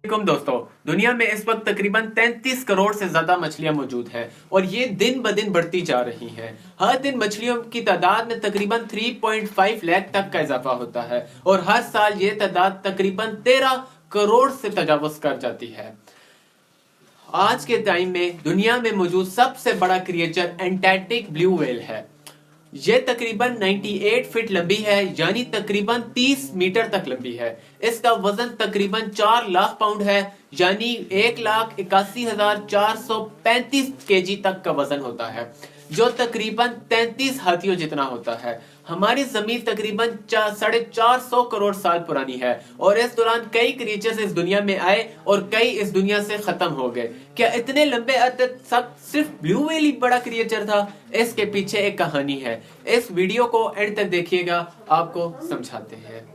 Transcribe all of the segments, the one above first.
वालेकुम दोस्तों, दुनिया में इस वक्त तकरीबन 33 करोड़ से ज्यादा मछलियां मौजूद हैं और ये दिन ब दिन बढ़ती जा रही हैं। हर दिन मछलियों की तादाद में तकरीबन 3.5 लाख तक का इजाफा होता है और हर साल ये तादाद तकरीबन 13 करोड़ से तजावुज कर जाती है। आज के टाइम में दुनिया में मौजूद सबसे बड़ा क्रिएचर एंटार्क्टिक ब्लू व्हेल है। ये तकरीबन 98 फीट लंबी है, यानी तकरीबन 30 मीटर तक लंबी है। इसका वजन तकरीबन 4 लाख पाउंड है, यानी 1,81,435 केजी तक का वजन होता है, जो तकरीबन 33 हाथियों जितना होता है। हमारी जमीन तकरीबन 450 करोड़ साल पुरानी है और इस दौरान कई क्रिएचर्स इस दुनिया में आए और कई इस दुनिया से खत्म हो गए। क्या इतने लंबे अरसे तक सिर्फ ब्लू व्हेल ही बड़ा क्रिएचर था? इसके पीछे एक कहानी है। इस वीडियो को एंड तक देखिएगा, आपको समझाते हैं।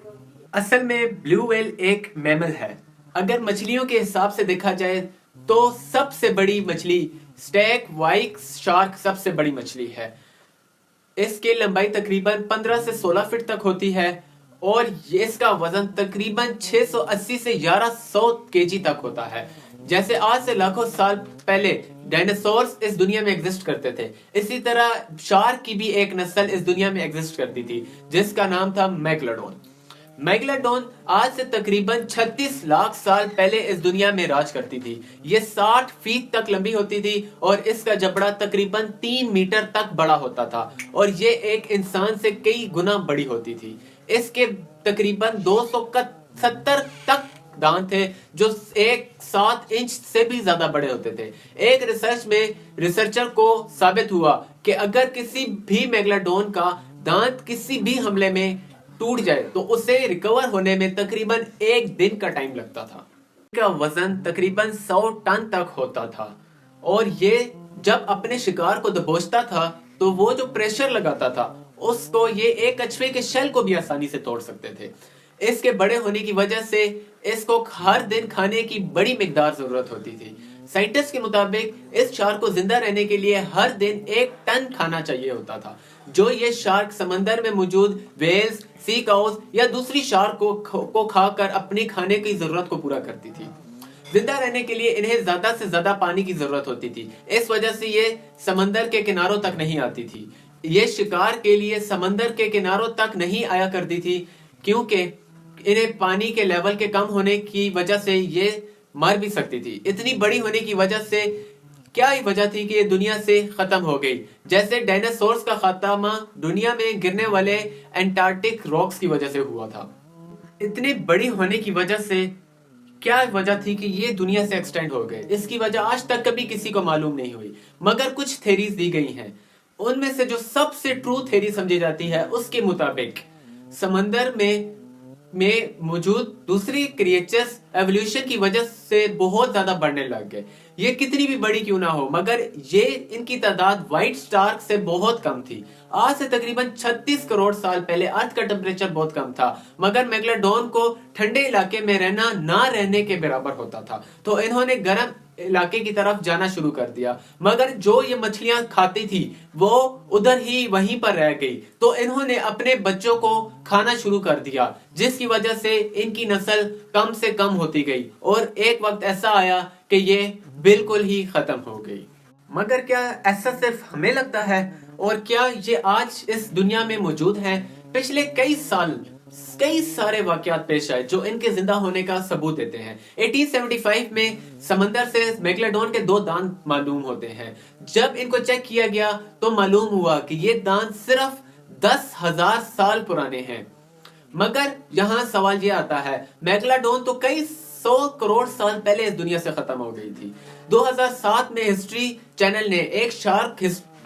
असल में ब्लू व्हेल एक मैमल है। अगर मछलियों के हिसाब से देखा जाए तो सबसे बड़ी मछली स्टेक व्हाइट शार्क सबसे बड़ी मछली है। इसकी लंबाई तकरीबन 15 से 16 फीट तक होती है और इसका वजन तकरीबन 680 से 1100 केजी तक होता है। जैसे आज से लाखों साल पहले डायनासोर्स इस दुनिया में एग्जिस्ट करते थे, इसी तरह शार्क की भी एक नस्ल इस दुनिया में एग्जिस्ट करती थी जिसका नाम था मेगलोडोन। मेगलोडोन आज से तकरीबन 36 लाख साल पहले इस दुनिया में राज करती थी। ये 60 फीट तक लंबी होती थी और इसका जबड़ा तकरीबन 3 मीटर तक बड़ा होता था और ये एक इंसान से कई गुना बड़ी होती थी। इसके तकरीबन 270 तक दांत थे जो 7 इंच से भी ज्यादा बड़े होते थे। एक रिसर्च में रिसर्चर को साबित हुआ कि अगर किसी भी मेगलोडोन का दांत किसी भी हमले में टूट जाए तो उसे रिकवर होने में तकरीबन 1 दिन का टाइम लगता था। इसका वजन तकरीबन 100 टन तक होता था और ये जब अपने शिकार को दबोचता था तो वो जो प्रेशर लगाता था उसको ये एक कछुए के शेल को भी आसानी से तोड़ सकते थे। इसके बड़े होने की वजह से इसको हर दिन खाने की बड़ी मिकदार जरूरत होती थी। साइंटिस्ट के मुताबिक इस शार्क को जिंदा रहने के लिए हर दिन 1 टन खाना चाहिए होता था, जो ये शार्क समंदर में मौजूद वेल्स, सी काउस या दूसरी शार्क को खाकर अपनी खाने की जरूरत को पूरा करती थी। जिंदा रहने के लिए इन्हें ज्यादा से ज्यादा पानी की जरूरत होती थी। इस वजह से ये समंदर के किनारों तक नहीं आती थी। ये शिकार के लिए समंदर के किनारों तक नहीं आया करती थी क्योंकि इन्हें पानी के लेवल के कम होने की वजह से ये मर भी सकती थी। इतनी बड़ी होने की वजह से क्या ही वजह थी कि ये दुनिया से खत्म हो गई, जैसे डायनासोर्स का खात्मा दुनिया में गिरने वाले एंटार्क्टिक रॉक्स की वजह से हुआ था। इतनी बड़ी होने की वजह से क्या वजह थी कि ये दुनिया से एक्सटेंड हो गए, इसकी वजह आज तक कभी किसी को मालूम नहीं हुई। मगर कुछ थेरीज दी गई हैं। उनमें से जो सबसे ट्रू थेरी समझी जाती है उसके मुताबिक समंदर में मौजूद दूसरी क्रिएचर्स एवोल्यूशन की वजह से बहुत ज्यादा बढ़ने लग गए। ये कितनी भी बड़ी क्यों ना हो, मगर ये इनकी तादाद व्हाइट स्टार्क से बहुत कम थी। आज से तकरीबन 36 करोड़ साल पहले अर्थ का टेम्परेचर बहुत कम था, मगर मेगलोडोन को ठंडे इलाके में रहना ना रहने के बराबर होता था, तो इन्होंने गर्म इलाके की तरफ जाना शुरू कर दिया। मगर जो ये मछलियां खाती थी वो उधर ही वहीं पर रह गई, तो इन्होंने अपने बच्चों को खाना शुरू कर दिया, जिसकी वजह से इनकी नस्ल कम से कम होती गई और एक वक्त ऐसा आया कि ये बिल्कुल ही खत्म हो गई। मगर क्या ऐसा सिर्फ हमें लगता है और क्या ये आज इस दुनिया में मौजूद है? पिछले कई सारे वाकयात पेश आए जो इनके जिंदा होने का सबूत देते हैं। 1875 में समंदर से मेगलोडोन के 2 दांत मालूम होते हैं। जब इनको चेक किया गया तो मालूम हुआ कि ये दांत सिर्फ 10,000 साल पुराने हैं। मगर यहाँ सवाल ये आता है, मेगलोडोन तो कई 100 करोड़ साल पहले इस दुनिया से खत्म हो गई थी। 2007 में हिस्ट्री चैनल ने एक शार्क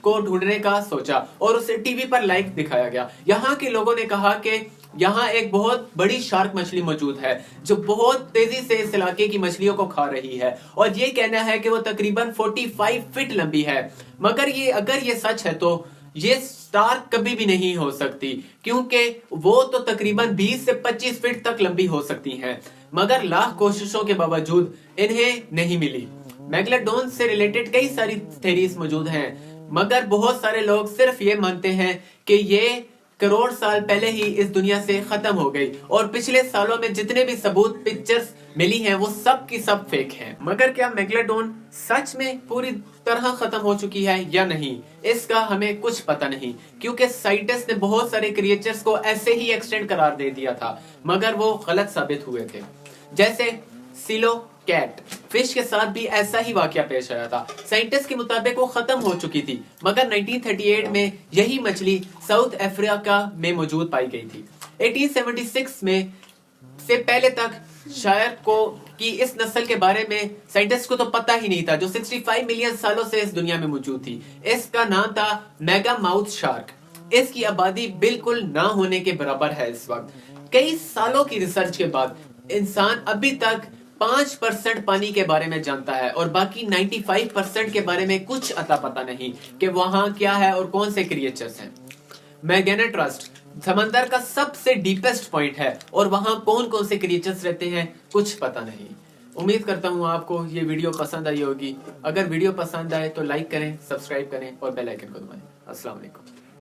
को ढूंढने का सोचा और उसे टीवी पर लाइव दिखाया गया। यहाँ के लोगों ने कहा कि यहाँ एक बहुत बड़ी शार्क मछली मौजूद है जो बहुत तेजी से इस इलाके की मछलियों को खा रही है और ये कहना है कि वो तकरीबन 45 फीट लंबी है। मगर अगर ये सच है तो ये शार्क कभी भी नहीं हो सकती, क्योंकि वो तो तकरीबन 20 से 25 फीट तक लंबी हो सकती हैं, मगर लाख कोशिशों के बावजूद इन्हें नहीं मिली। मेगलोडोन से रिलेटेड कई सारी थ्योरीज मौजूद हैं, मगर बहुत सारे लोग सिर्फ ये मानते हैं कि ये करोड़ साल पहले ही इस दुनिया से खत्म हो गई और पिछले सालों में जितने भी सबूत पिक्चर्स मिली हैं वो सब की सब फेक हैं। मगर क्या मेगलोडोन सच में पूरी तरह खत्म हो चुकी है या नहीं, इसका हमें कुछ पता नहीं, क्योंकि साइंटिस्ट ने बहुत सारे क्रिएचर्स को ऐसे ही एक्सटेंड करार दे दिया था मगर वो गलत साबित हुए थे। जैसे सिलो कैट फिश के साथ भी ऐसा ही वाकया पेश आया था। साइंटिस्ट के मुताबिक वो खत्म हो चुकी थी मगर 1938 में यही मछली साउथ अफ्रीका में मौजूद पाई गई थी। 1876 में से पहले तक शायर को कि इस नस्ल के बारे में साइंटिस्ट को तो पता ही नहीं था, जो 65 मिलियन सालों से इस दुनिया में मौजूद थी। इसका नाम था मेगा माउथ शार्क। इसकी आबादी बिल्कुल ना होने के बराबर है। इस वक्त कई सालों की रिसर्च के बाद इंसान अभी तक 5% पानी के बारे में जानता है और बाकी 95% के बारे में कुछ अता पता नहीं कि वहां क्या है और कौन से क्रिएचर्स हैं। मैरियाना ट्रंच समंदर का सबसे डीपेस्ट पॉइंट है और वहां कौन कौन से क्रिएचर्स रहते हैं कुछ पता नहीं। उम्मीद करता हूं आपको ये वीडियो पसंद आई होगी। अगर वीडियो पसंद आए तो लाइक करें, सब्सक्राइब करें और बेल आइकन को दबाएं। अस्सलाम वालेकुम।